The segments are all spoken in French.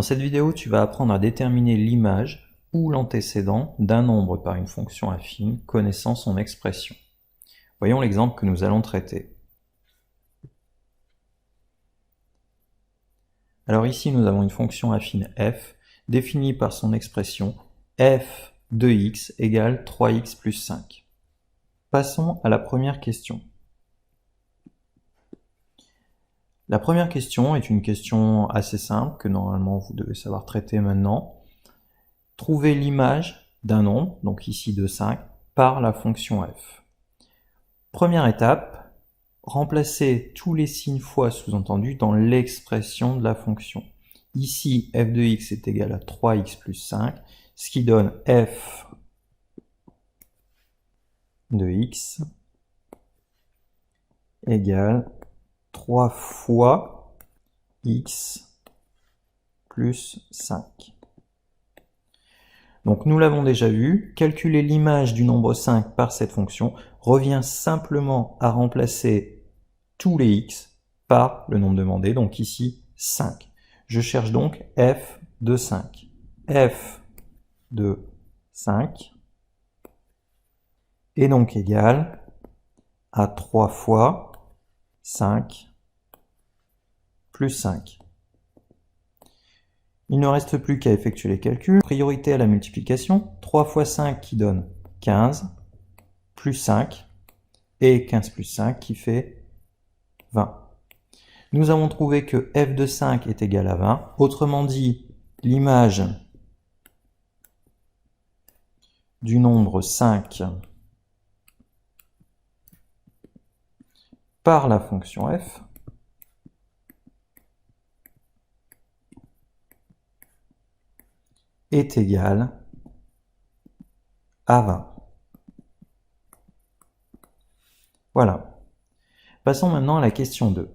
cette vidéo, tu vas apprendre à déterminer l'image ou l'antécédent d'un nombre par une fonction affine connaissant son expression. Voyons l'exemple que nous allons traiter. Alors ici, nous avons une fonction affine f définie par son expression f de x égale 3x plus 5. Passons à la première question. La première question est une question assez simple que normalement vous devez savoir traiter maintenant. Trouvez l'image d'un nombre, donc ici de 5, par la fonction f. Première étape, remplacez tous les signes fois sous-entendus dans l'expression de la fonction. Ici, f de x est égal à 3x plus 5, ce qui donne f de x égale 3 fois x plus 5. Donc nous l'avons déjà vu, calculer l'image du nombre 5 par cette fonction revient simplement à remplacer tous les x par le nombre demandé, donc ici 5. Je cherche donc f de 5. f de 5 est donc égal à 3 fois 5 plus 5. Il ne reste plus qu'à effectuer les calculs. Priorité à la multiplication. 3 fois 5 qui donne 15, plus 5, et 15 plus 5 qui fait 20. Nous avons trouvé que f de 5 est égal à 20. Autrement dit, l'image du nombre 5 par la fonction f est égale à 20. Voilà. Passons maintenant à la question 2.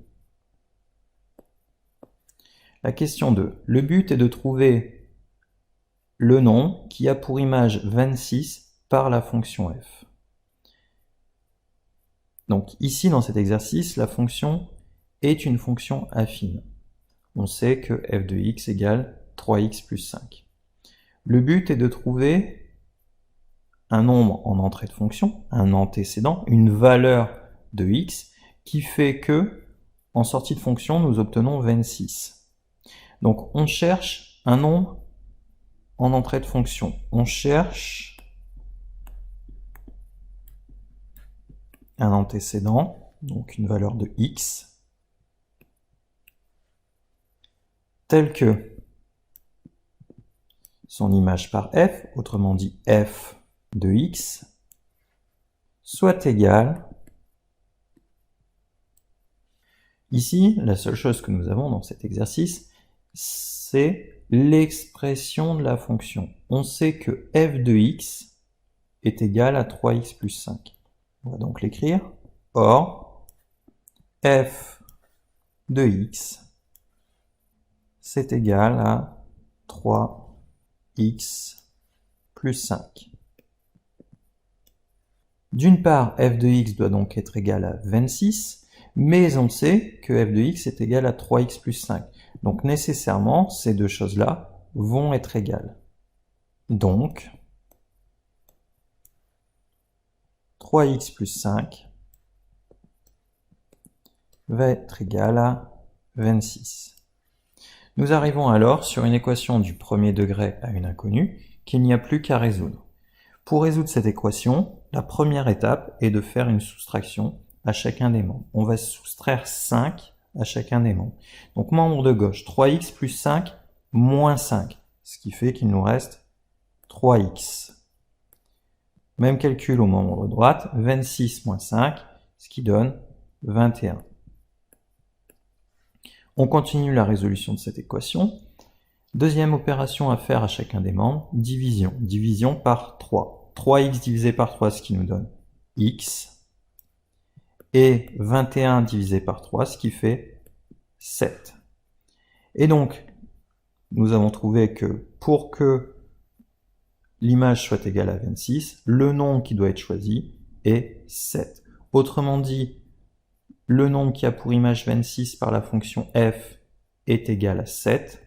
La question 2. Le but est de trouver le nombre qui a pour image 26 par la fonction f. Donc ici, dans cet exercice, la fonction est une fonction affine. On sait que f de x égale 3x plus 5. Le but est de trouver un nombre en entrée de fonction, un antécédent, une valeur de x, qui fait que, en sortie de fonction, nous obtenons 26. Donc on cherche un nombre en entrée de fonction. On cherche un antécédent, donc une valeur de x, telle que son image par f, autrement dit f de x, soit égale, ici, la seule chose que nous avons dans cet exercice, c'est l'expression de la fonction. On sait que f de x est égal à 3x plus 5. On va donc l'écrire. Or, f de x, c'est égal à 3x plus 5. D'une part, f de x doit donc être égal à 26, mais on sait que f de x est égal à 3x plus 5. Donc nécessairement, ces deux choses-là vont être égales. Donc, 3x plus 5 va être égal à 26. Nous arrivons alors sur une équation du premier degré à une inconnue qu'il n'y a plus qu'à résoudre. Pour résoudre cette équation, la première étape est de faire une soustraction à chacun des membres. On va soustraire 5 à chacun des membres. Donc membre de gauche, 3x plus 5 moins 5, ce qui fait qu'il nous reste 3x. Même calcul au membre de droite, 26 moins 5, ce qui donne 21. On continue la résolution de cette équation. Deuxième opération à faire à chacun des membres, division. Division par 3. 3x divisé par 3, ce qui nous donne x. Et 21 divisé par 3, ce qui fait 7. Et donc, nous avons trouvé que pour que l'image soit égale à 26, le nombre qui doit être choisi est 7. Autrement dit, le nombre qui a pour image 26 par la fonction f est égal à 7.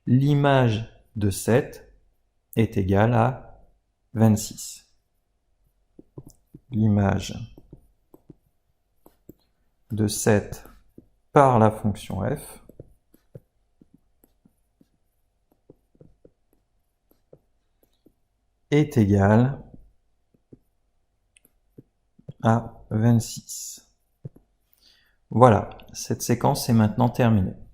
l'image de 7 est égale à 26. L'image de 7 par la fonction f est égale à 26. Voilà, cette séquence est maintenant terminée.